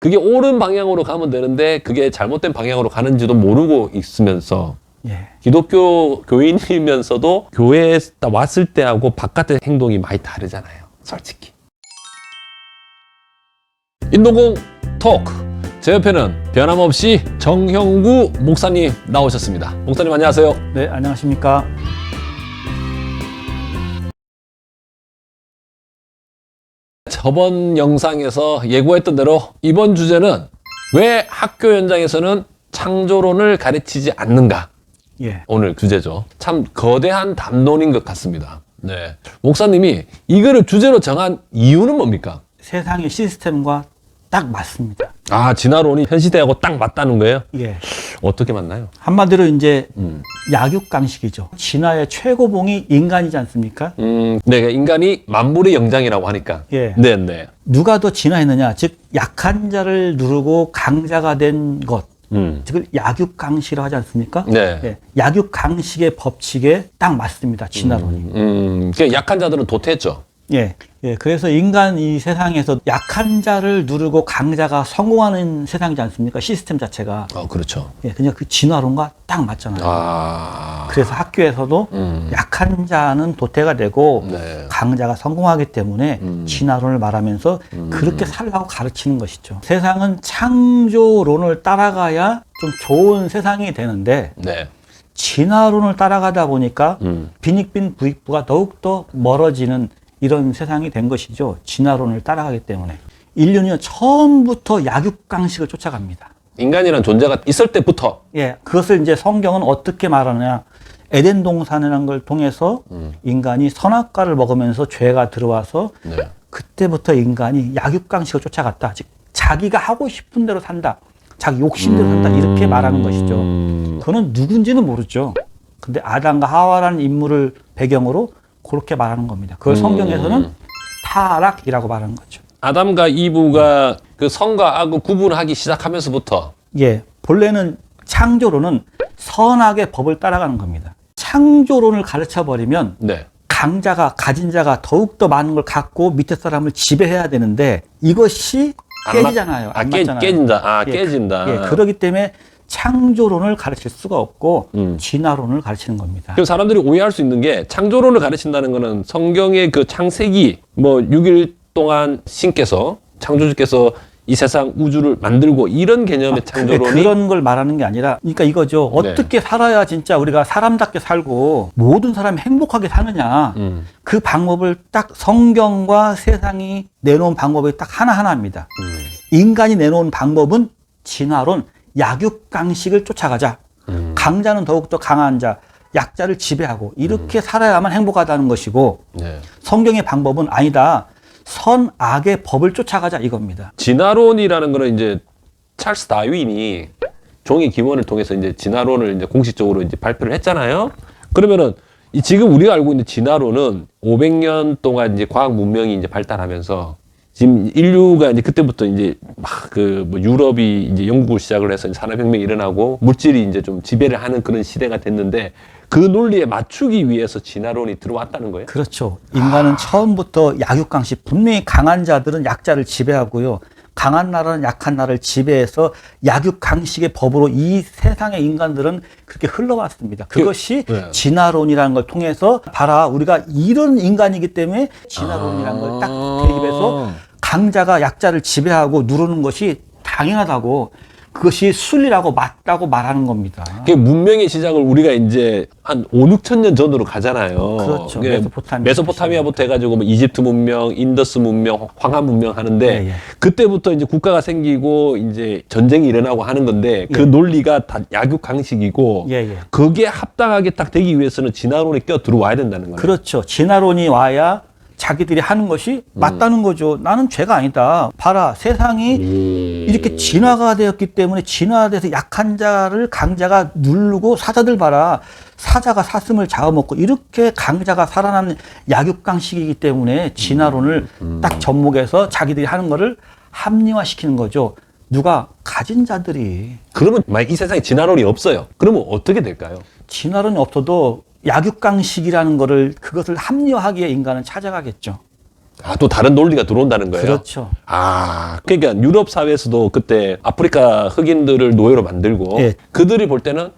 그게 옳은 방향으로 가면 되는데 그게 잘못된 방향으로 가는지도 모르고 있으면서 예. 기독교 교인이면서도 교회에 왔을 때하고 바깥의 행동이 많이 다르잖아요. 솔직히. 인도공 토크. 제 옆에는 변함없이 정형구 목사님 나오셨습니다. 목사님 안녕하세요. 네, 안녕하십니까. 저번 영상에서 예고했던 대로 이번 주제는 왜 학교 현장에서는 창조론을 가르치지 않는가? 예. 오늘 주제죠. 참 거대한 담론인 것 같습니다. 네. 목사님이 이거를 주제로 정한 이유는 뭡니까? 세상의 시스템과 딱 맞습니다. 아, 진화론이 현 시대하고 딱 맞다는 거예요? 예. 어떻게 맞나요? 한마디로 이제 약육강식이죠. 진화의 최고봉이 인간이지 않습니까? 네, 인간이 만물의 영장이라고 하니까. 예. 네, 네. 누가 더 진화했느냐? 즉 약한 자를 누르고 강자가 된 것. 즉 약육강식이라고 하지 않습니까? 네. 예. 약육강식의 법칙에 딱 맞습니다. 진화론이. 그 약한 자들은 도태했죠. 예. 예. 그래서 인간 이 세상에서 약한 자를 누르고 강자가 성공하는 세상이지 않습니까? 시스템 자체가. 그렇죠. 예. 그냥 그 진화론과 딱 맞잖아요. 아. 그래서 학교에서도 약한 자는 도태가 되고 네. 강자가 성공하기 때문에 진화론을 말하면서 그렇게 살라고 가르치는 것이죠. 세상은 창조론을 따라가야 좀 좋은 세상이 되는데 네. 진화론을 따라가다 보니까 빈익빈 부익부가 더욱더 멀어지는 이런 세상이 된 것이죠. 진화론을 따라가기 때문에. 인류는 처음부터 약육강식을 쫓아갑니다. 인간이란 존재가 있을 때부터. 예, 그것을 이제 성경은 어떻게 말하느냐. 에덴 동산이라는 걸 통해서 인간이 선악과를 먹으면서 죄가 들어와서 네. 그때부터 인간이 약육강식을 쫓아갔다. 즉, 자기가 하고 싶은 대로 산다. 자기 욕심대로 산다. 이렇게 말하는 것이죠. 그는 누군지는 모르죠. 근데 아담과 하와라는 인물을 배경으로 그렇게 말하는 겁니다. 그걸 성경에서는 타락이라고 말하는 거죠. 아담과 이브가 그 선과 악을 구분하기 시작하면서부터. 예, 본래는 창조론은 선악의 법을 따라가는 겁니다. 창조론을 가르쳐버리면 네. 강자가, 가진 자가 더욱더 많은 걸 갖고 밑에 사람을 지배해야 되는데 이것이 깨지잖아요. 안 맞잖아요. 깨진다. 예, 깨진다. 예, 그렇기 때문에 창조론을 가르칠 수가 없고 진화론을 가르치는 겁니다. 그 사람들이 오해할 수 있는 게 창조론을 가르친다는 거는 성경의 그 창세기 6일 동안 신께서 창조주께서 이 세상 우주를 만들고 이런 개념의 창조론이 그런 걸 말하는 게 아니라 그러니까 이거죠. 어떻게 살아야 진짜 우리가 사람답게 살고 모든 사람이 행복하게 사느냐. 그 방법을 딱 성경과 세상이 내놓은 방법이 딱 하나하나입니다. 인간이 내놓은 방법은 진화론, 약육강식을 쫓아가자. 강자는 더욱더 강한 자, 약자를 지배하고 이렇게 살아야만 행복하다는 것이고 네. 성경의 방법은 아니다. 선악의 법을 쫓아가자 이겁니다. 진화론이라는 거는 이제 찰스 다윈이 종의 기원을 통해서 이제 진화론을 이제 공식적으로 이제 발표를 했잖아요. 그러면은 지금 우리가 알고 있는 진화론은 500년 동안 이제 과학 문명이 이제 발달하면서 지금 인류가 이제 그때부터 이제 막 유럽이 이제 영국을 시작을 해서 산업혁명이 일어나고 물질이 이제 좀 지배를 하는 그런 시대가 됐는데 그 논리에 맞추기 위해서 진화론이 들어왔다는 거예요? 그렇죠. 인간은 처음부터 약육강식, 분명히 강한 자들은 약자를 지배하고요. 강한 나라는 약한 나라를 지배해서 약육강식의 법으로 이 세상의 인간들은 그렇게 흘러왔습니다. 그것이 네. 진화론이라는 걸 통해서 봐라 우리가 이런 인간이기 때문에 진화론이라는 걸 딱 대입해서 강자가 약자를 지배하고 누르는 것이 당연하다고 그것이 순리라고 맞다고 말하는 겁니다. 그 문명의 시작을 우리가 이제 한 5, 6천 년 전으로 가잖아요. 그렇죠. 메소포타미아부터 해가지고 이집트 문명, 인더스 문명, 황하 문명 하는데 예, 예. 그때부터 이제 국가가 생기고 이제 전쟁이 일어나고 하는 건데 그 예. 논리가 다 약육강식이고 예, 예. 그게 합당하게 딱 되기 위해서는 진화론이 껴 들어와야 된다는 거예요. 그렇죠. 진화론이 와야 자기들이 하는 것이 맞다는 거죠. 나는 죄가 아니다. 봐라, 세상이 이렇게 진화가 되었기 때문에 진화돼서 약한 자를 강자가 누르고 사자들 봐라. 사자가 사슴을 잡아먹고 이렇게 강자가 살아나는 약육강식이기 때문에 진화론을 딱 접목해서 자기들이 하는 거를 합리화시키는 거죠. 누가 가진 자들이. 그러면 만약 이 세상에 진화론이 없어요. 그러면 어떻게 될까요? 진화론이 없어도 약육강식이라는 거를 그것을 합리화하기에 인간은 찾아가겠죠. 아, 또 다른 논리가 들어온다는 거예요? 그렇죠. 아, 그러니까 유럽 사회에서도 그때 아프리카 흑인들을 노예로 만들고 예. 그들이 볼 때는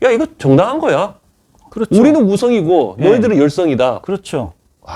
야, 이거 정당한 거야. 그렇죠. 우리는 우성이고 예. 너희들은 열성이다. 그렇죠.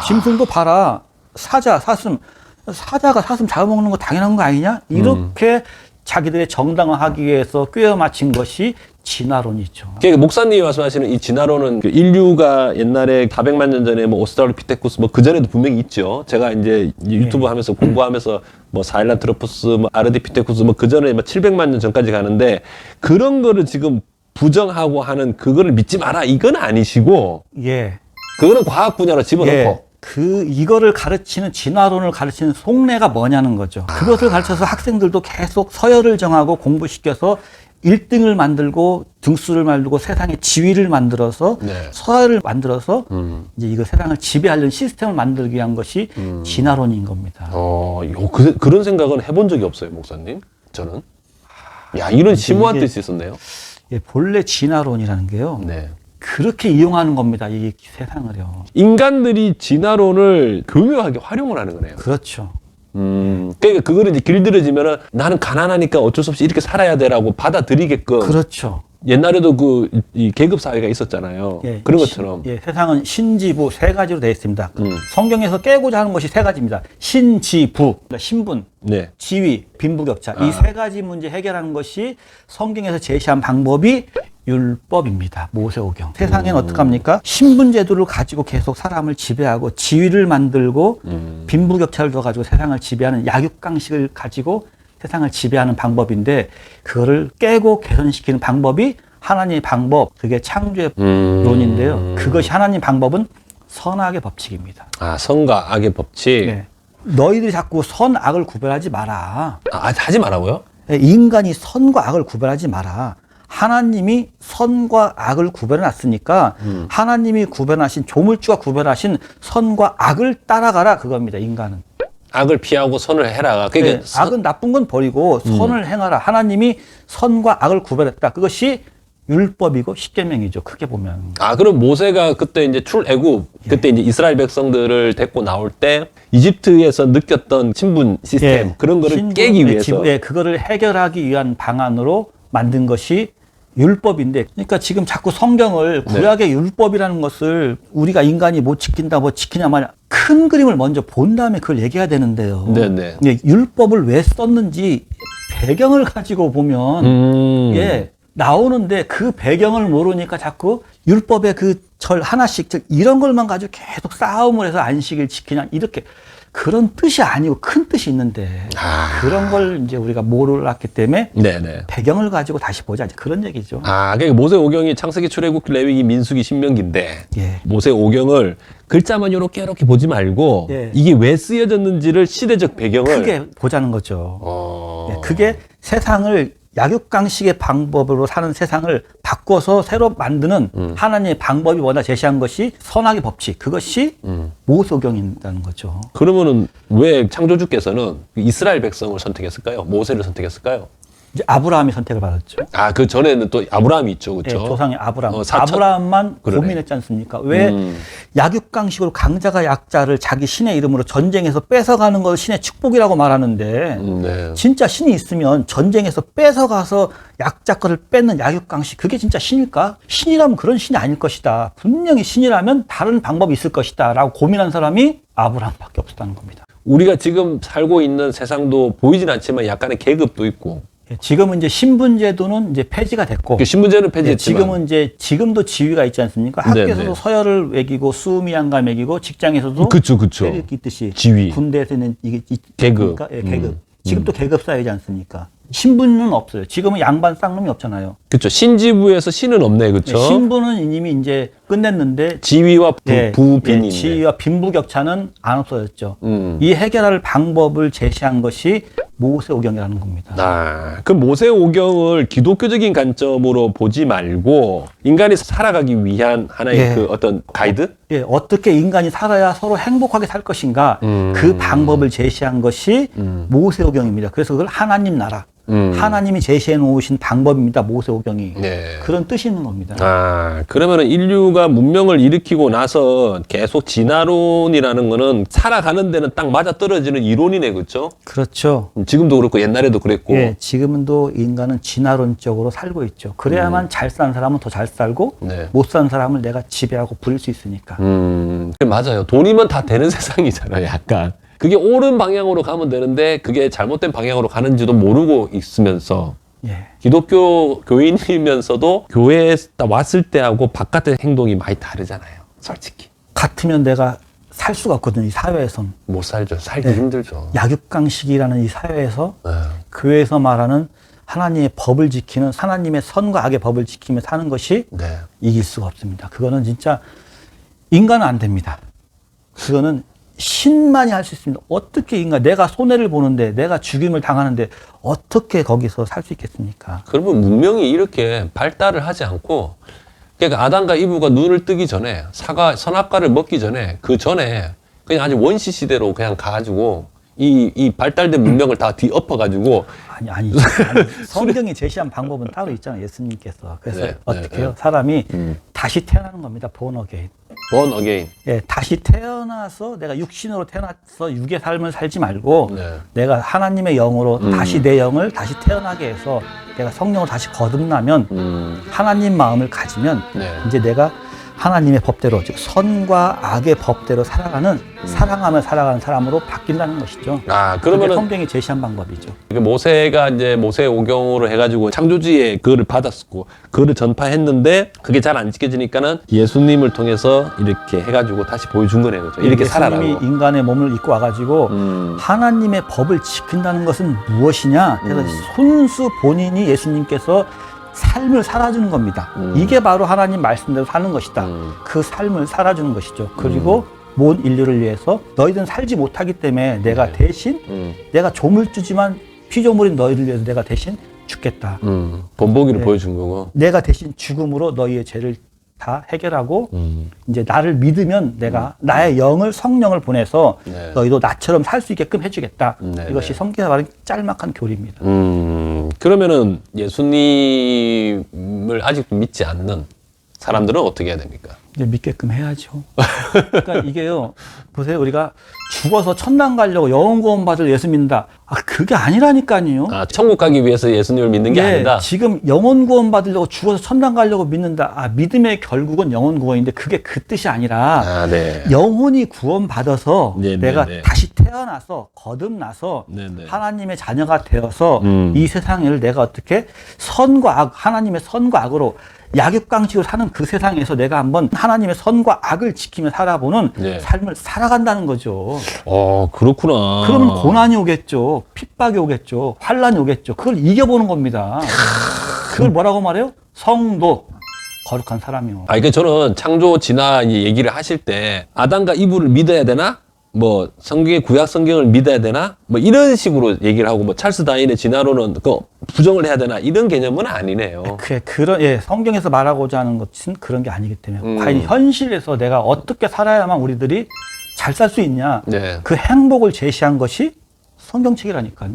짐승도 봐라. 사자가 사슴 잡아먹는 거 당연한 거 아니냐? 이렇게 자기들의 정당화하기 위해서 꿰어 맞힌 것이 진화론이죠. 그러니까 목사님이 말씀하시는 이 진화론은 그 인류가 옛날에 400만 년 전에 뭐 오스트랄로피테쿠스 뭐 그전에도 분명히 있죠. 제가 이제 유튜브 하면서 공부하면서 뭐 사헬란트로푸스, 뭐 아르디피테쿠스 뭐 그전에 뭐 700만 년 전까지 가는데 그런 거를 지금 부정하고 하는 그거를 믿지 마라. 이건 아니시고 예. 그거는 과학 분야로 집어넣고 예. 이거를 가르치는 진화론을 가르치는 속내가 뭐냐는 거죠. 그것을 가르쳐서 학생들도 계속 서열을 정하고 공부시켜서 1등을 만들고 등수를 만들고 세상의 지위를 만들어서 네. 서열을 만들어서 이제 이거 세상을 지배하려는 시스템을 만들기 위한 것이 진화론인 겁니다. 그런 생각은 해본 적이 없어요, 목사님. 저는. 야, 이런 심오한 뜻이 있었네요. 예, 본래 진화론이라는 게요. 네. 그렇게 이용하는 겁니다. 이 세상을요. 인간들이 진화론을 교묘하게 활용을 하는 거네요. 그렇죠. 그러니까 그거를 이제 길들여지면은 나는 가난하니까 어쩔 수 없이 이렇게 살아야 돼라고 받아들이게끔. 그렇죠. 옛날에도 이 계급 사회가 있었잖아요. 예, 그런 것처럼. 세상은 신지부 세 가지로 되어 있습니다. 성경에서 깨고자 하는 것이 세 가지입니다. 신지부, 그러니까 신분, 네. 지위, 빈부격차. 이 세 가지 문제 해결하는 것이 성경에서 제시한 방법이 율법입니다. 모세오경. 세상에는 어떡합니까? 신분제도를 가지고 계속 사람을 지배하고 지위를 만들고 빈부격차를 둬가지고 세상을 지배하는 약육강식을 가지고 세상을 지배하는 방법인데 그거를 깨고 개선시키는 방법이 하나님의 방법, 그게 창조의 론인데요. 그것이 하나님 방법은 선악의 법칙입니다. 아, 선과 악의 법칙. 네. 너희들이 자꾸 선, 악을 구별하지 마라. 하지 말라고요? 인간이 선과 악을 구별하지 마라. 하나님이 선과 악을 구별해 놨으니까 하나님이 구별하신 조물주가 구별하신 선과 악을 따라가라 그겁니다. 인간은. 악을 피하고 선을 해라. 그러니까 네, 악은 나쁜 건 버리고 선을 행하라. 하나님이 선과 악을 구별했다. 그것이 율법이고 십계명이죠. 크게 보면. 그럼 모세가 그때 이제 출애굽, 그때 이제 이스라엘 백성들을 데리고 나올 때 이집트에서 느꼈던 신분 시스템 그런 거를 깨기 위해서 그거를 해결하기 위한 방안으로 만든 것이 율법인데, 그러니까 지금 자꾸 성경을 구약의 율법이라는 것을 우리가 인간이 못 지킨다, 뭐 지키냐 마냐, 큰 그림을 먼저 본 다음에 그걸 얘기해야 되는데요. 네네. 율법을 왜 썼는지 배경을 가지고 보면 나오는데 그 배경을 모르니까 자꾸 율법의 그 절 하나씩 이런 것만 가지고 계속 싸움을 해서 안식일 지키냐 이렇게. 그런 뜻이 아니고 큰 뜻이 있는데 그런 걸 이제 우리가 몰랐기 때문에 배경을 가지고 다시 보자 이제 그런 얘기죠. 그러니까 모세 오경이 창세기, 출애굽, 레위기, 민수기, 신명기인데 모세 오경을 글자만 이렇게 보지 말고 이게 왜 쓰여졌는지를 시대적 배경을 크게 보자는 거죠. 그게 세상을 약육강식의 방법으로 사는 세상을 바꿔서 새로 만드는 하나님의 방법이 뭐냐 제시한 것이 선악의 법칙, 그것이 모세오경이라는 거죠. 그러면은 왜 창조주께서는 이스라엘 백성을 선택했을까요? 모세를 선택했을까요? 이제 아브라함이 선택을 받았죠. 그 전에는 또 아브라함이 있죠, 그렇죠? 조상의 아브라함. 아브라함만 고민했지 않습니까? 왜 약육강식으로 강자가 약자를 자기 신의 이름으로 전쟁에서 뺏어가는 걸 신의 축복이라고 말하는데 진짜 신이 있으면 전쟁에서 뺏어가서 약자 거를 뺏는 약육강식, 그게 진짜 신일까? 신이라면 그런 신이 아닐 것이다. 분명히 신이라면 다른 방법이 있을 것이다 라고 고민한 사람이 아브라함밖에 없었다는 겁니다. 우리가 지금 살고 있는 세상도 보이진 않지만 약간의 계급도 있고, 지금은 이제 신분제도는 이제 폐지가 됐고, 신분제는 폐지했지만 지금도 지위가 있지 않습니까? 학교에서도 서열을 매기고 수미양가 매기고 직장에서도 계급 있듯이 지위, 군대에서는 이게 계급, 계급. 지금 또 계급 사회지 않습니까? 신분은 없어요. 지금은 양반 쌍놈이 없잖아요. 그렇죠. 신지부에서 신은 없네, 그렇죠. 신분은 이미 이제 끝냈는데 지위와 부빈이 지위와 빈부격차는 안 없어졌죠. 이 해결할 방법을 제시한 것이 모세오경이라는 겁니다. 그럼 모세오경을 기독교적인 관점으로 보지 말고 인간이 살아가기 위한 하나의 그 어떤 가이드? 어떻게 인간이 살아야 서로 행복하게 살 것인가 그 방법을 제시한 것이 모세오경입니다. 그래서 그걸 하나님 나라, 하나님이 제시해 놓으신 방법입니다. 모세오경이. 네. 그런 뜻이 있는 겁니다. 아, 그러면은 인류가 문명을 일으키고 나서 계속 진화론이라는 거는 살아가는 데는 딱 맞아 떨어지는 이론이네, 그렇죠? 그렇죠. 지금도 그렇고 옛날에도 그랬고. 예, 지금도 인간은 진화론적으로 살고 있죠. 그래야만 잘 사는 사람은 더 잘 살고 네. 못 사는 사람을 내가 지배하고 부릴 수 있으니까. 맞아요. 돈이면 다 되는 세상이잖아요, 약간. 그게 옳은 방향으로 가면 되는데 그게 잘못된 방향으로 가는지도 모르고 있으면서 예. 기독교 교인이면서도 교회에 딱 왔을 때하고 바깥의 행동이 많이 다르잖아요, 솔직히. 같으면 내가 살 수가 없거든요. 이 사회에선. 못 살죠. 살기 네. 힘들죠. 약육강식이라는 이 사회에서 네. 교회에서 말하는 하나님의 법을 지키는 하나님의 선과 악의 법을 지키며 사는 것이 네. 이길 수가 없습니다. 그거는 진짜 인간은 안 됩니다. 그거는 신만이 할 수 있습니다. 어떻게 인간, 내가 손해를 보는데, 내가 죽임을 당하는데 어떻게 거기서 살 수 있겠습니까? 그러면 문명이 이렇게 발달을 하지 않고, 그러니까 아담과 이브가 눈을 뜨기 전에, 선악과를 먹기 전에, 그 전에 그냥 아주 원시 시대로 그냥 가가지고 이 발달된 문명을 다 뒤엎어가지고. 아니. 성경이 제시한 방법은 따로 있잖아요. 예수님께서. 그래서 네, 어떻게 네, 해요? 사람이 다시 태어나는 겁니다. born again. born again. 예, 다시 태어나서 내가 육신으로 태어나서 육의 삶을 살지 말고 네. 내가 하나님의 영으로 다시 내 영을 다시 태어나게 해서 내가 성령을 다시 거듭나면 하나님 마음을 가지면 네. 이제 내가 하나님의 법대로 즉 선과 악의 법대로 살아가는 사랑하며 살아가는 사람으로 바뀐다는 것이죠. 아, 그게 그러면은 성경이 제시한 방법이죠. 모세가 이제 모세 오경으로 해가지고 창조주의 그거를 받았고 그거를 전파했는데 그게 잘 안 지켜지니까는 예수님을 통해서 이렇게 해가지고 다시 보여준 거네요, 그죠? 이렇게 살아라고. 예수님이 인간의 몸을 입고 와가지고 하나님의 법을 지킨다는 것은 무엇이냐? 그래서 손수 본인이 예수님께서 삶을 살아주는 겁니다. 이게 바로 하나님 말씀대로 사는 것이다. 그 삶을 살아주는 것이죠. 그리고 온 인류를 위해서 너희들은 살지 못하기 때문에 내가 대신 내가 조물주지만 피조물인 너희를 위해서 내가 대신 죽겠다. 본보기를 네. 보여준 거고. 내가 대신 죽음으로 너희의 죄를 다 해결하고 이제 나를 믿으면 내가 나의 영을 성령을 보내서 네. 너희도 나처럼 살 수 있게끔 해주겠다. 네, 이것이 네. 성경에 말하는 짤막한 교리입니다. 그러면은 예수님을 아직도 믿지 않는 사람들은 어떻게 해야 됩니까? 이제 믿게끔 해야죠. 그러니까 이게요, 보세요. 우리가 죽어서 천당 가려고 영원 구원 받을 예수 믿는다. 아, 그게 아니라니까요. 아, 천국 가기 위해서 예수님을 믿는 게 아니다. 지금 영원 구원 받으려고 죽어서 천당 가려고 믿는다. 아, 믿음의 결국은 영원 구원인데 그게 그 뜻이 아니라 아, 네. 영혼이 구원 받아서 네, 내가 네, 네. 다시 태어나서 거듭나서 네, 네. 하나님의 자녀가 되어서 이 세상을 내가 어떻게 선과 악, 하나님의 선과 악으로 약육강식으로 사는 그 세상에서 내가 한번 하나님의 선과 악을 지키며 살아보는 네. 삶을 살아간다는 거죠. 그렇구나. 그러면 고난이 오겠죠. 핍박이 오겠죠. 환란이 오겠죠. 그걸 이겨보는 겁니다. 그걸 뭐라고 말해요? 성도. 거룩한 사람이요. 그러니까 저는 창조 진화 이 얘기를 하실 때 아담과 이브를 믿어야 되나? 뭐 성경의 구약 성경을 믿어야 되나? 뭐 이런 식으로 얘기를 하고 뭐 찰스 다윈의 진화론은 그 부정을 해야 되나? 이런 개념은 아니네요. 그런 성경에서 말하고자 하는 것은 그런 게 아니기 때문에 과연 현실에서 내가 어떻게 살아야만 우리들이 잘 살 수 있냐? 네. 그 행복을 제시한 것이 성경책이라니까요.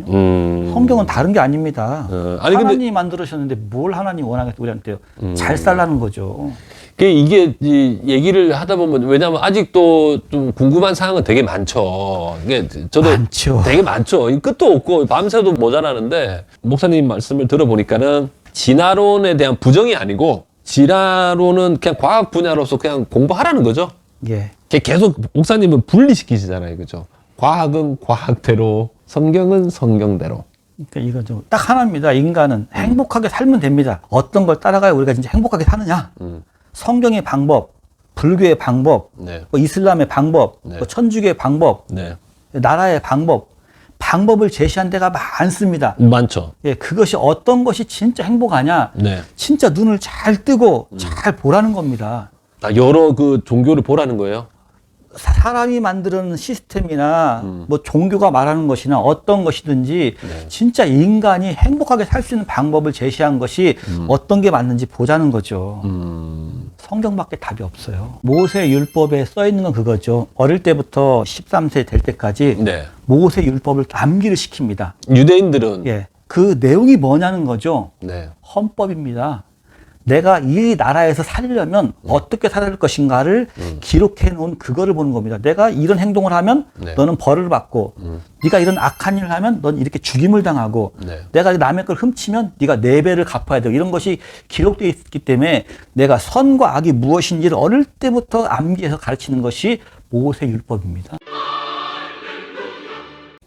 성경은 다른 게 아닙니다. 아니, 근데 하나님이 만들으셨는데 뭘 하나님 원하겠다 우리한테요? 잘 살라는 거죠. 이게 이 얘기를 하다 보면 왜냐하면 아직도 좀 궁금한 사항은 되게 많죠. 이게 저도 많죠. 되게 많죠. 이 끝도 없고 밤새도 모자라는데 목사님 말씀을 들어보니까는 진화론에 대한 부정이 아니고 진화론은 그냥 과학 분야로서 그냥 공부하라는 거죠. 예. 계속 목사님은 분리시키시잖아요, 그죠? 과학은 과학대로, 성경은 성경대로. 그러니까 이건 좀 딱 하나입니다. 인간은 행복하게 살면 됩니다. 어떤 걸 따라가야 우리가 진짜 행복하게 사느냐? 성경의 방법, 불교의 방법, 네. 뭐 이슬람의 방법, 네. 뭐 천주교의 방법, 네. 나라의 방법을 제시한 데가 많습니다. 많죠. 예, 그것이 어떤 것이 진짜 행복하냐? 네. 진짜 눈을 잘 뜨고 잘 보라는 겁니다. 여러 그 종교를 보라는 거예요. 사람이 만드는 시스템이나 뭐 종교가 말하는 것이나 어떤 것이든지 네. 진짜 인간이 행복하게 살 수 있는 방법을 제시한 것이 어떤 게 맞는지 보자는 거죠. 성경밖에 답이 없어요. 모세 율법에 써 있는 건 그거죠. 어릴 때부터 13세 될 때까지 네. 모세 율법을 암기를 시킵니다. 유대인들은 예. 그 내용이 뭐냐는 거죠. 네. 헌법입니다. 내가 이 나라에서 살려면 어떻게 살아야 할 것인가를 기록해 놓은 그거를 보는 겁니다. 내가 이런 행동을 하면 네. 너는 벌을 받고 네가 이런 악한 일을 하면 넌 이렇게 죽임을 당하고 네. 내가 남의 걸 훔치면 네가 4배를 갚아야 되고 이런 것이 기록되어 있기 때문에 내가 선과 악이 무엇인지를 어릴 때부터 암기해서 가르치는 것이 모세율법입니다.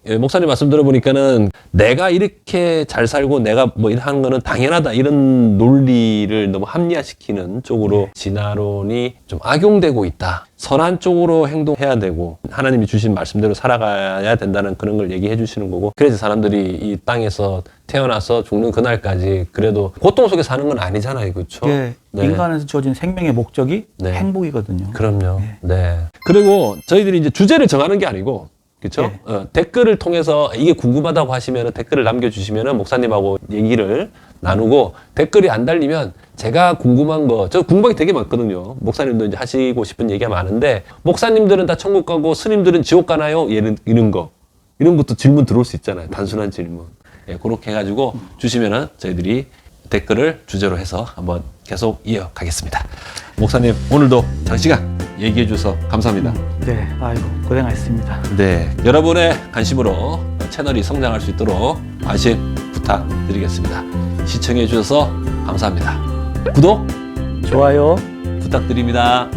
예, 목사님 말씀 들어보니까는 내가 이렇게 잘 살고 내가 뭐 하는 거는 당연하다 이런 논리를 너무 합리화시키는 쪽으로 진화론이 좀 악용되고 있다. 선한 쪽으로 행동해야 되고 하나님이 주신 말씀대로 살아가야 된다는 그런 걸 얘기해 주시는 거고 그래서 사람들이 이 땅에서 태어나서 죽는 그날까지 그래도 고통 속에 사는 건 아니잖아요. 그렇죠? 예, 네. 인간에서 주어진 생명의 목적이 네. 행복이거든요. 그럼요. 네. 그리고 저희들이 이제 주제를 정하는 게 아니고 그렇죠? 예. 댓글을 통해서 이게 궁금하다고 하시면 댓글을 남겨주시면 목사님하고 얘기를 나누고 댓글이 안 달리면 제가 궁금한 거, 저 궁금한 게 되게 많거든요. 목사님도 이제 하시고 싶은 얘기가 많은데 목사님들은 다 천국 가고 스님들은 지옥 가나요? 이런 거. 이런 것도 질문 들어올 수 있잖아요. 단순한 질문. 예, 그렇게 해가지고 주시면은 저희들이 댓글을 주제로 해서 한번 계속 이어가겠습니다. 목사님, 오늘도 장시간 얘기해 주셔서 감사합니다. 네, 아이고 고생하셨습니다. 네, 여러분의 관심으로 채널이 성장할 수 있도록 관심 부탁드리겠습니다. 시청해 주셔서 감사합니다. 구독, 좋아요. 부탁드립니다.